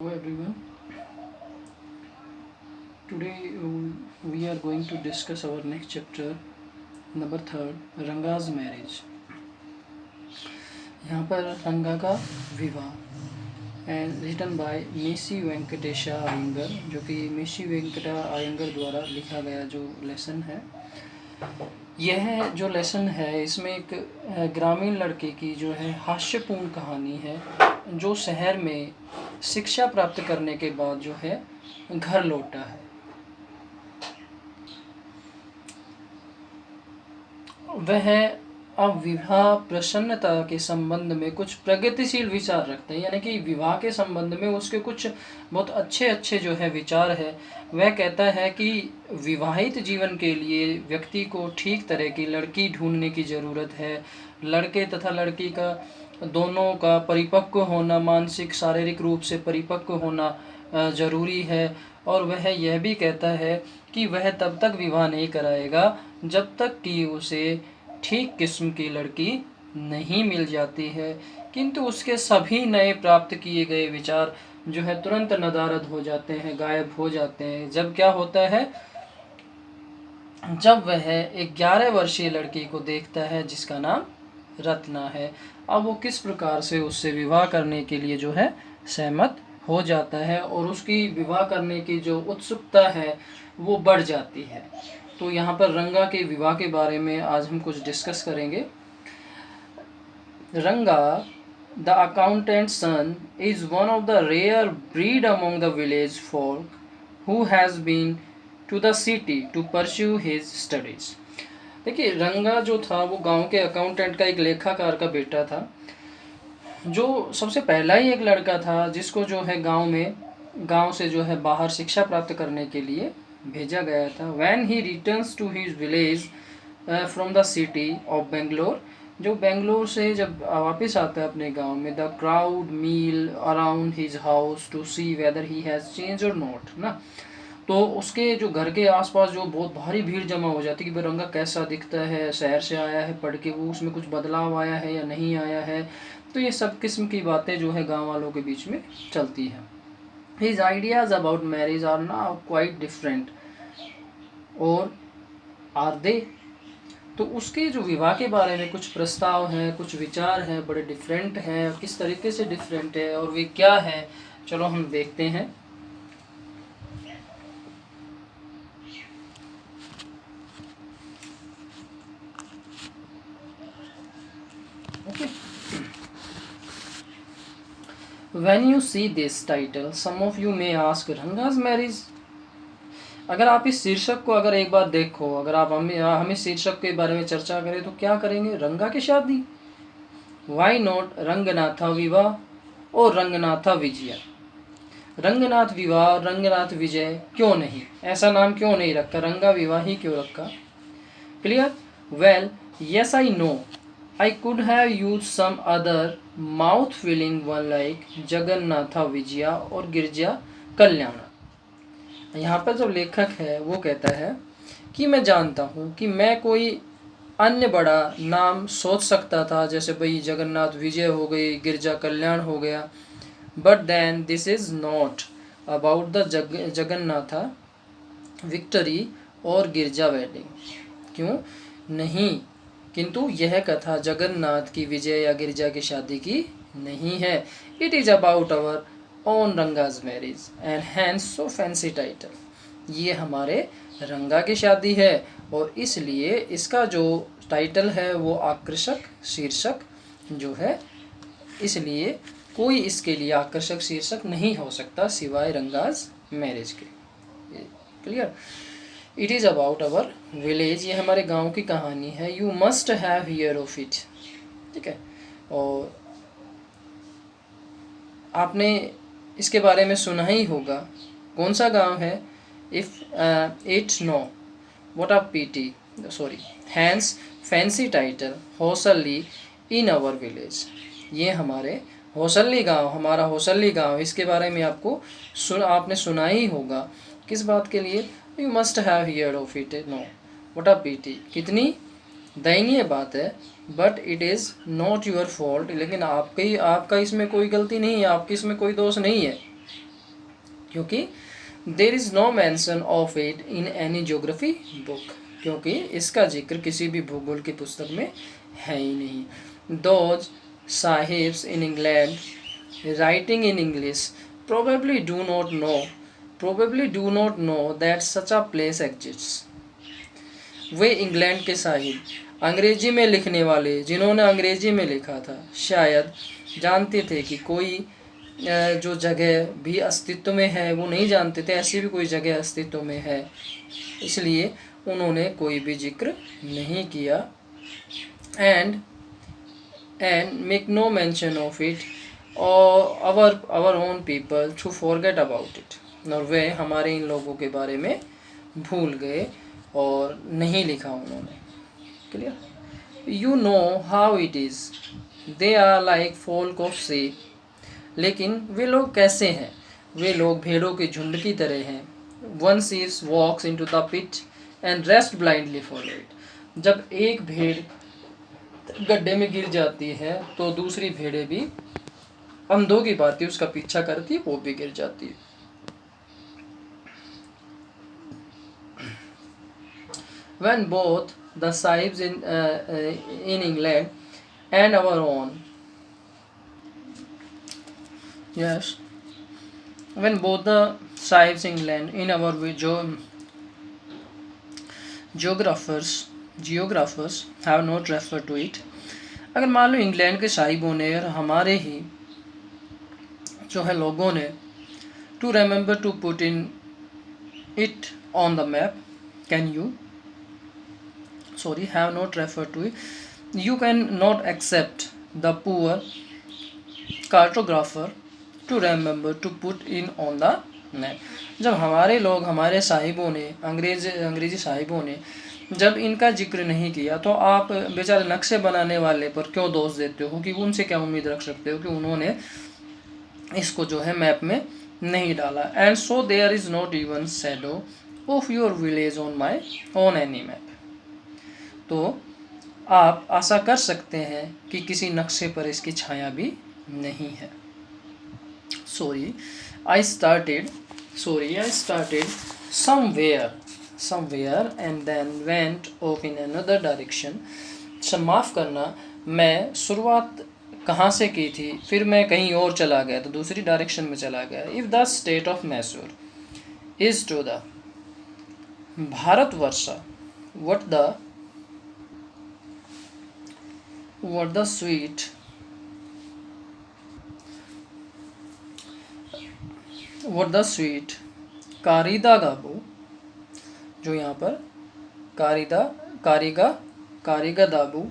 Hello everyone. Today we are going to discuss our next chapter, number third, रंगा's marriage. यहाँ पर रंगा का विवाह and written by Masti Venkatesha Iyengar, जो कि मेसी वेंकटा अयंगर द्वारा लिखा गया जो लेसन है। यह जो लेसन है इसमें एक ग्रामीण लड़के की जो है हास्यपूर्ण कहानी है, जो शहर में शिक्षा प्राप्त करने के बाद जो है घर लौटा है। वह अब विवाह प्रसन्नता के संबंध में कुछ प्रगतिशील विचार रखते हैं, यानी कि विवाह के संबंध में उसके कुछ बहुत अच्छे अच्छे जो है विचार है। वह कहता है कि विवाहित जीवन के लिए व्यक्ति को ठीक तरह की लड़की ढूंढने की ज़रूरत है। लड़के तथा लड़की का दोनों का परिपक्व होना, मानसिक शारीरिक रूप से परिपक्व होना ज़रूरी है। और वह यह भी कहता है कि वह तब तक विवाह नहीं कराएगा जब तक कि उसे ठीक किस्म की लड़की नहीं मिल जाती है। किंतु उसके सभी नए प्राप्त किए गए विचार जो है तुरंत नदारद हो जाते हैं, गायब हो जाते हैं। जब क्या होता है, जब वह एक 11 वर्षीय लड़की को देखता है जिसका नाम रत्ना है। अब वो किस प्रकार से उससे विवाह करने के लिए जो है सहमत हो जाता है और उसकी विवाह करने की जो उत्सुकता है वो बढ़ जाती है। तो यहाँ पर रंगा के विवाह के बारे में आज हम कुछ डिस्कस करेंगे। Ranga the accountant son is one of the rare breed among the village folk who has been to the city to pursue his studies। देखिए, रंगा जो था वो गांव के अकाउंटेंट का एक लेखाकार का बेटा था, जो सबसे पहला ही एक लड़का था जिसको जो है गांव से जो है बाहर शिक्षा प्राप्त करने के लिए भेजा गया था। When he returns to his village from the city of Bangalore, जो बेंगलोर से जब वापस आता है अपने गांव में, the crowd mill around his house to see whether he has change और नॉट ना। तो उसके जो घर के आसपास जो बहुत भारी भीड़ जमा हो जाती है कि रंगा कैसा दिखता है, शहर से आया है पढ़ के, वो उसमें कुछ बदलाव आया है या नहीं आया है। तो ये सब किस्म की बातें जो है गांव वालों के बीच में चलती हैं। His ideas about marriage are now quite different, और आर दे। तो उसके जो विवाह के बारे में कुछ प्रस्ताव हैं, कुछ विचार हैं, बड़े डिफरेंट हैं। किस तरीके से डिफरेंट है और वे क्या है, चलो हम देखते हैं। When you see this title, some of you may ask, रंगा's marriage। अगर आप इस शीर्षक को अगर एक बार देखो, अगर आप हमें शीर्षक के बारे में चर्चा करें तो क्या करेंगे? रंगा की शादी। वाई नॉट रंगनाथा विवाह और रंगनाथा विजय। रंगनाथ विवाह, रंगनाथ विजय क्यों नहीं? ऐसा नाम क्यों नहीं रखा? रंगा विवाह ही क्यों रखा? Clear? Well, yes I know I could have used some other mouth-filling one like Jagannatha Vijaya और गिरजा कल्याण। यहाँ पर जो लेखक है वो कहता है कि मैं जानता हूँ कि मैं कोई अन्य बड़ा नाम सोच सकता था, जैसे भाई जगन्नाथ विजय हो गई, गिरजा कल्याण हो गया। But then this is not about the Jagannatha victory और गिरजा वेडिंग। क्यों नहीं? किंतु यह कथा जगन्नाथ की विजय या गिरजा की शादी की नहीं है। It is about our own Ranga's marriage and hence so fancy title. ये हमारे रंगा की शादी है और इसलिए इसका जो टाइटल है वो आकर्षक शीर्षक जो है, इसलिए कोई इसके लिए आकर्षक शीर्षक नहीं हो सकता सिवाय रंगाज मैरिज के। Clear? It is about our village, ये हमारे गांव की कहानी है। You must have hear of it. ठीक है, और आपने इसके बारे में सुना ही होगा। कौन सा गांव है? If it know what a pity, sorry, hence fancy title Hosalli in our village. ये हमारे होसली गांव, हमारा होसली गांव, इसके बारे में आपने सुना ही होगा। किस बात के लिए? You must have hear of it know what a PT. कितनी दयनीय बात है। But it is not your fault, लेकिन आपका इसमें कोई गलती नहीं है, आपकी इसमें कोई दोष नहीं है। क्योंकि there is no mention of it in any geography book, क्योंकि इसका जिक्र किसी भी भूगोल की पुस्तक में है ही नहीं। Those sahibs in England writing in English probably do not know that such a place exists। Way England के साहिब अंग्रेजी में लिखने वाले जिन्होंने अंग्रेजी में लिखा था शायद जानते थे कि कोई जो जगह भी अस्तित्व में है, वो नहीं जानते थे ऐसी भी कोई जगह अस्तित्व में है, इसलिए उन्होंने कोई भी जिक्र नहीं किया। And make no mention of it और our own people to forget about it, और वे हमारे इन लोगों के बारे में भूल गए और नहीं लिखा उन्होंने। Clear? You know how it is, they are like folk of sea. लेकिन वे लोग कैसे हैं? वे लोग भेड़ों के झुंड की तरह हैं। One sheep walks into the pit and rest blindly follow it. जब एक भेड़ गड्ढे में गिर जाती है तो दूसरी भेड़ें भी अंधों की भांति उसका पीछा करती है, वो भी गिर जाती है। When both the sahibs in England and our own, yes, when both the sahibs in England in our geographers have not referred to it, अगर मान लो इंग्लैंड के साहिबों ने और हमारे ही जो है लोगों ने to remember to put in it on the map, can you have not referred to it, you can not accept the poor cartographer to remember to put in on the map। जब हमारे लोग हमारे साहिबों ने अंग्रेजी साहिबों ने जब इनका जिक्र नहीं किया तो आप बेचारे नक्शे बनाने वाले पर क्यों दोष देते हो कि उनसे क्या उम्मीद रख सकते हो कि उन्होंने इसको जो है मैप में नहीं डाला। And so there is not even shadow of your village on my on any map. तो आप आशा कर सकते हैं कि किसी नक्शे पर इसकी छाया भी नहीं है। Sorry, I started somewhere and then went off in another direction। माफ़ करना, मैं शुरुआत कहाँ से की थी फिर मैं कहीं और चला गया तो दूसरी डायरेक्शन में चला गया। If the state of Mysore is to the Bharatvarsha what the sweet कारिदा गाबू, जो यहाँ पर कारिगा दाबू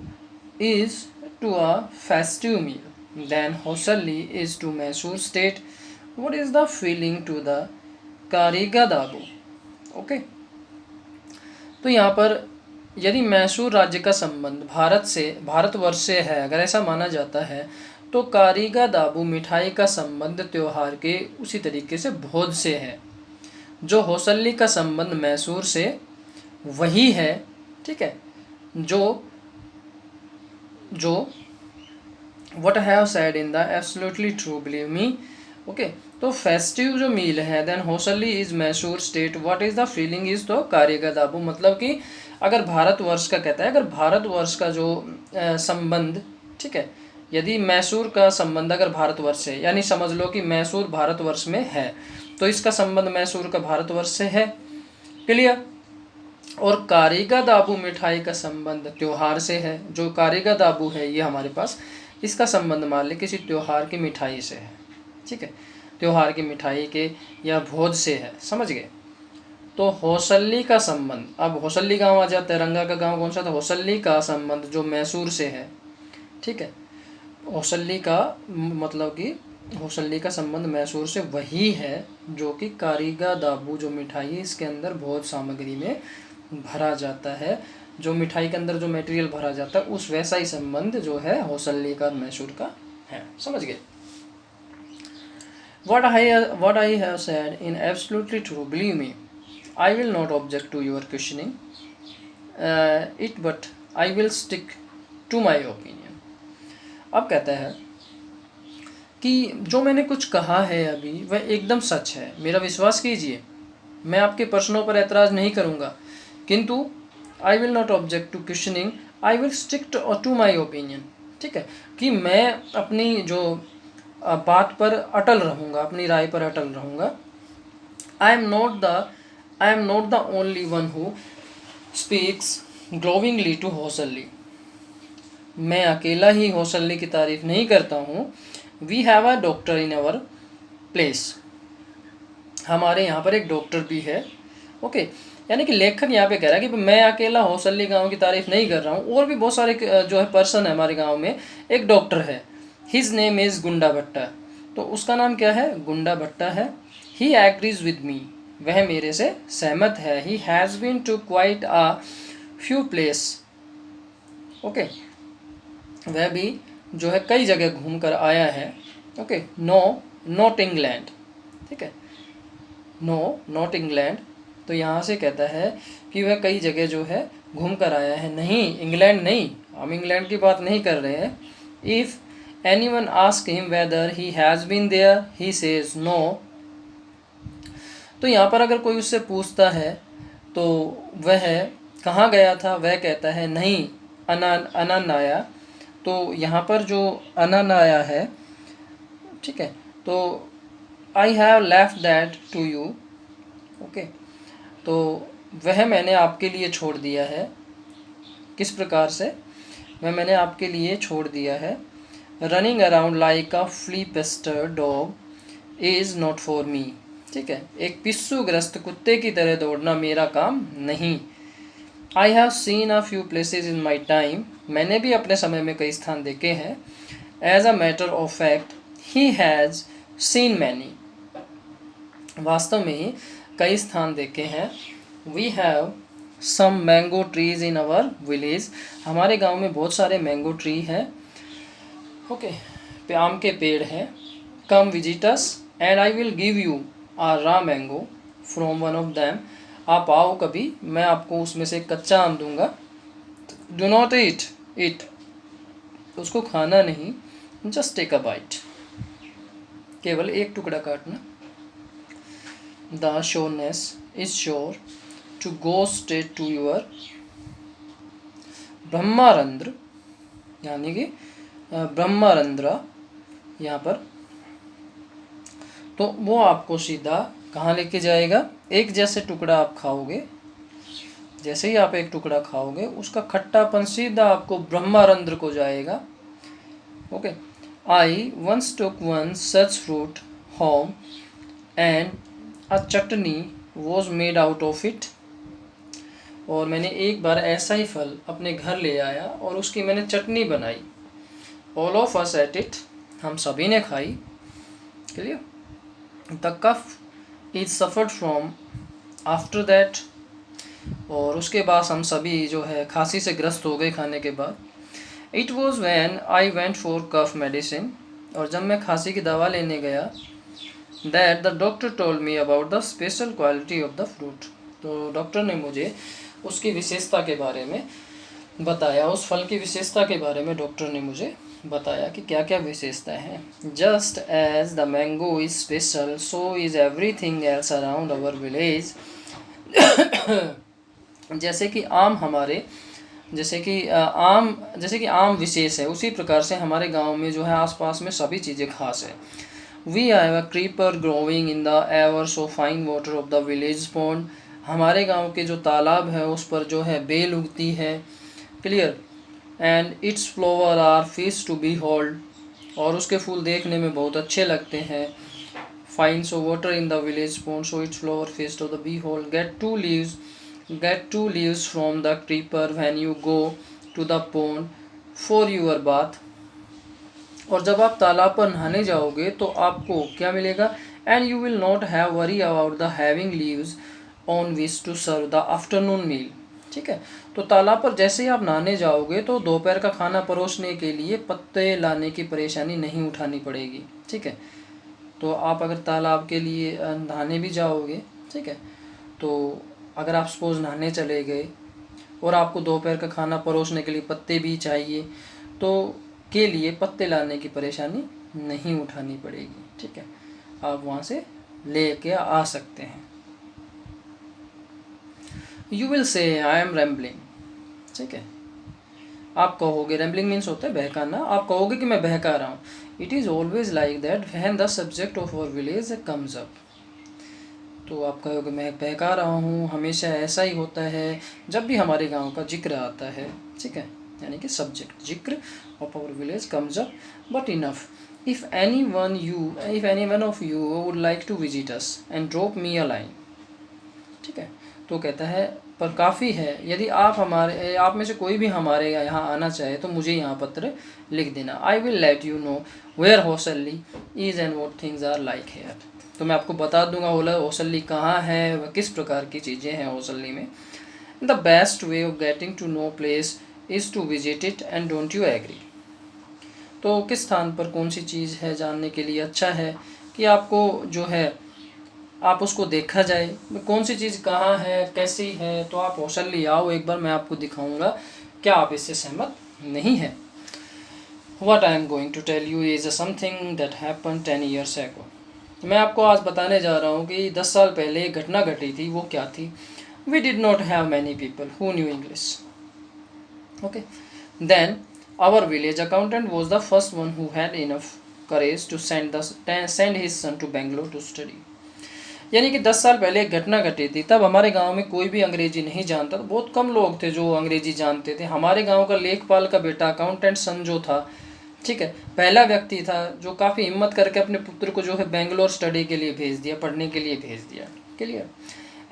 is to a festive meal, then Hosalli is to Mysore state। What is the feeling to the कारिगा दाबू? ओके, तो यहाँ पर यदि मैसूर राज्य का संबंध भारतवर्ष से है, अगर ऐसा माना जाता है, तो कारिगा दाबू मिठाई का संबंध त्योहार के उसी तरीके से भोज से है। जो होसल्ली का संबंध मैसूर से वही है, ठीक है, जो what I have said in the absolutely true, believe me। Okay, तो फेस्टिव जो मील है then Hosalli is Mysore state, what is the feeling is तो कारिगा दाबू। मतलब कि अगर भारतवर्ष का कहता है, अगर भारतवर्ष का जो संबंध, ठीक है, यदि मैसूर का संबंध अगर भारतवर्ष से, यानी समझ लो कि मैसूर भारतवर्ष में है तो इसका संबंध मैसूर का भारतवर्ष से है। क्लियर? और कारिगा दाबू मिठाई का संबंध त्योहार से है। जो कारिगा दाबू है ये हमारे पास, इसका संबंध मान ले किसी त्योहार की मिठाई से है, ठीक है, त्योहार की मिठाई के या भोज से है, समझ गए। तो होसल्ली का संबंध, अब होसल्ली गांव आ जाता है, रंगा का गांव कौन सा था? होसल्ली का संबंध जो मैसूर से है, ठीक है, होसल्ली का मतलब कि होसल्ली का संबंध मैसूर से वही है जो कि कारिगा दाबू जो मिठाई है इसके अंदर भोज सामग्री में भरा जाता है, जो मिठाई के अंदर जो मटेरियल भरा जाता है उस वैसा ही संबंध जो है होसल्ली का मैसूर का है, समझ गए। What I have said in absolutely true, believe me, I will not object to your questioning it, but I will stick to my opinion। अब कहता है कि जो मैंने कुछ कहा है अभी वह एकदम सच है, मेरा विश्वास कीजिए। मैं आपके प्रश्नों पर ऐतराज़ नहीं करूँगा, किंतु I will not object to questioning, I will stick to my opinion. ठीक है, कि मैं अपनी जो बात पर अटल रहूँगा, अपनी राय पर अटल रहूँगा। I am not the only one who speaks glowingly to Hosalli. मैं अकेला ही हौसली की तारीफ नहीं करता हूँ। We have a doctor in our place. हमारे यहाँ पर एक डॉक्टर भी है। ओके, यानी कि लेखक यहाँ पे कह रहा है कि मैं अकेला हौसली गांव की तारीफ नहीं कर रहा हूँ, और भी बहुत सारे जो है पर्सन है हमारे गांव में। एक डॉक्टर है, हिज नेम इज़ गुंडा भट्टा। तो उसका नाम क्या है? गुंडा भट्टा है। ही एग्रीज विद मी, वह मेरे से सहमत है। He has been to quite a few place. Okay, वह भी जो है कई जगह घूम कर आया है। Okay, no not England. ठीक है, नो नॉट इंग्लैंड। तो यहाँ से कहता है कि वह कई जगह जो है घूम कर आया है। नहीं, इंग्लैंड नहीं, हम इंग्लैंड की बात नहीं कर रहे हैं। If any one ask him whether he has been there, he says no. तो यहाँ पर अगर कोई उससे पूछता है तो वह कहाँ गया था, वह कहता है नहीं, अनानाया। तो यहाँ पर जो अनानाया है, ठीक है, तो I have left that to you. Okay, तो वह मैंने आपके लिए छोड़ दिया है। किस प्रकार से? वह मैंने आपके लिए छोड़ दिया है। Running around like a flea pester dog is not for me. ठीक है, एक पिस्सूग्रस्त कुत्ते की तरह दौड़ना मेरा काम नहीं। I have seen a few places in my time, मैंने भी अपने समय में कई स्थान देखे हैं। As a matter of fact he has seen many, वास्तव में ही कई स्थान देखे हैं। We have some mango trees in our village, हमारे गांव में बहुत सारे मैंगो ट्री हैं। ओके, आम के पेड़ हैं। Come visit us and I will give you a raw mango from one of them. आप आओ कभी, मैं आपको उसमें से कच्चा आम दूंगा। डू नॉट ईट इट, उसको खाना नहीं, जस्ट टेक अ बाइट, केवल एक टुकड़ा काटना। The sureness is sure to go straight to your brahmarandhra, यानी कि ब्रह्मारंध्र यहाँ पर, तो वो आपको सीधा कहाँ लेके जाएगा? एक जैसे टुकड़ा आप खाओगे, जैसे ही आप एक टुकड़ा खाओगे उसका खट्टापन सीधा आपको ब्रह्मारंध्र को जाएगा। Okay, I once took one such fruit home and a chutney was made out of it. और मैंने एक बार ऐसा ही फल अपने घर ले आया और उसकी मैंने चटनी बनाई। All of us ate it, हम सभी ने खाई। Clear? The cough is suffered from after that, और उसके बाद हम सभी जो है खांसी से ग्रस्त हो गए खाने के बाद। It was when I went for cough medicine, और जब मैं खांसी की दवा लेने गया, that the doctor told me about the special quality of the fruit. तो डॉक्टर ने मुझे उसकी विशेषता के बारे में बताया, उस फल की विशेषता के बारे में डॉक्टर ने मुझे बताया कि क्या क्या विशेषताएं हैं। Just as the mango is special, so is everything else around our village. जैसे कि आम हमारे जैसे कि आम विशेष है, उसी प्रकार से हमारे गांव में जो है आसपास में सभी चीज़ें खास है। We have a creeper growing in the ever so fine water of the village pond, हमारे गांव के जो तालाब है उस पर जो है बेल उगती है। Clear? And its flower are fish to behold, और उसके फूल देखने में बहुत अच्छे लगते हैं। Fine so water in the village pond, so its flower fish to the behold. Get two leaves from the creeper when you go to the pond for your bath, और जब आप तालाब पर नहाने जाओगे तो आपको क्या मिलेगा? And you will not have worry about the having leaves on which to serve the afternoon meal. ठीक है, तो तालाब पर जैसे ही आप नहाने जाओगे तो दोपहर का खाना परोसने के लिए पत्ते लाने की परेशानी नहीं उठानी पड़ेगी। ठीक है, तो आप अगर तालाब के लिए नहाने भी जाओगे, ठीक है, तो अगर आप सपोज़ नहाने चले गए और आपको दोपहर का खाना परोसने के लिए पत्ते भी चाहिए, तो के लिए पत्ते लाने की परेशानी नहीं उठानी पड़ेगी, ठीक है, आप वहाँ से ले के आ सकते हैं। You will say I am rambling, ठीक है, आप कहोगे, रैम्बलिंग मीन्स होता है बहकाना, आप कहोगे कि मैं बहका रहा हूँ। It is always like that when the subject of our village comes up. तो आप कहोगे मैं बहका रहा हूँ, हमेशा ऐसा ही होता है जब भी हमारे गांव का जिक्र आता है, ठीक है, यानी कि सब्जेक्ट जिक्र of our village comes up, but enough if any one of you would like to visit us and drop me a line, ठीक है। तो कहता है पर काफ़ी है, यदि आप में से कोई भी हमारे यहाँ आना चाहे तो मुझे यहाँ पत्र लिख देना। I will let you know where Housley is and what things are like here. तो मैं आपको बता दूंगा हौसली कहाँ है, वह किस प्रकार की चीज़ें हैं हौसली में। The best way of getting to know place is to visit it and don't you agree. तो किस स्थान पर कौन सी चीज़ है जानने के लिए अच्छा है कि आपको जो है आप उसको देखा जाए, कौन सी चीज़ कहाँ है कैसी है, तो आप हौसली आओ, एक बार मैं आपको दिखाऊंगा, क्या आप इससे सहमत नहीं है। What I am going to tell you is something that happened 10 years ago। मैं आपको आज बताने जा रहा हूँ कि 10 साल पहले एक घटना घटी थी। वो क्या थी? We did not have many people who knew English। Okay, then our village accountant was the first one who had enough courage to send his son to Bangalore to study। यानी कि 10 साल पहले एक घटना घटी थी, तब हमारे गांव में कोई भी अंग्रेजी नहीं जानता था, बहुत कम लोग थे जो अंग्रेजी जानते थे। हमारे गांव का लेखपाल का बेटा अकाउंटेंट सन जो था, ठीक है, पहला व्यक्ति था जो काफ़ी हिम्मत करके अपने पुत्र को जो है बेंगलोर स्टडी के लिए भेज दिया, पढ़ने के लिए भेज दिया। Clear?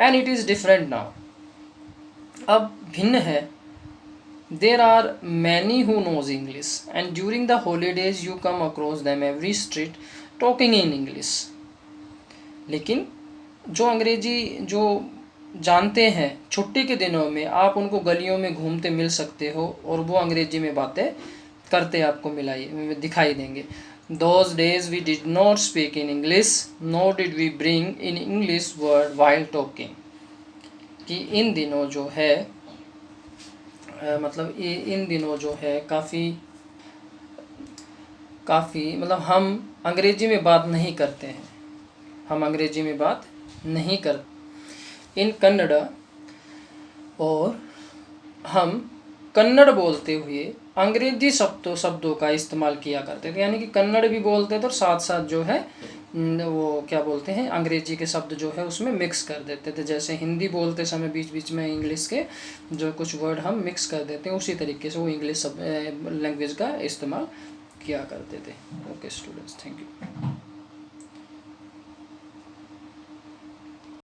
And it is different now. अब भिन्न है। There are many who knows English and during the holidays you come across them every street talking in English. लेकिन जो अंग्रेजी जो जानते हैं, छुट्टी के दिनों में आप उनको गलियों में घूमते मिल सकते हो और वो अंग्रेजी में बातें करते आपको दिखाई देंगे। Those days we did not speak in English, nor did we bring in English word while talking। कि इन दिनों जो है मतलब इन दिनों जो है काफ़ी मतलब हम अंग्रेजी में बात नहीं करते हैं, हम अंग्रेजी में बात नहीं करते इन कन्नड़, और हम कन्नड़ बोलते हुए अंग्रेजी शब्दों का इस्तेमाल किया करते थे। यानी कि कन्नड़ भी बोलते थे और साथ साथ जो है वो क्या बोलते हैं, अंग्रेजी के शब्द जो है उसमें मिक्स कर देते थे। जैसे हिंदी बोलते समय बीच बीच में इंग्लिश के जो कुछ वर्ड हम मिक्स कर देते हैं, उसी तरीके से वो इंग्लिश लैंग्वेज का इस्तेमाल किया करते थे। Okay students, thank you.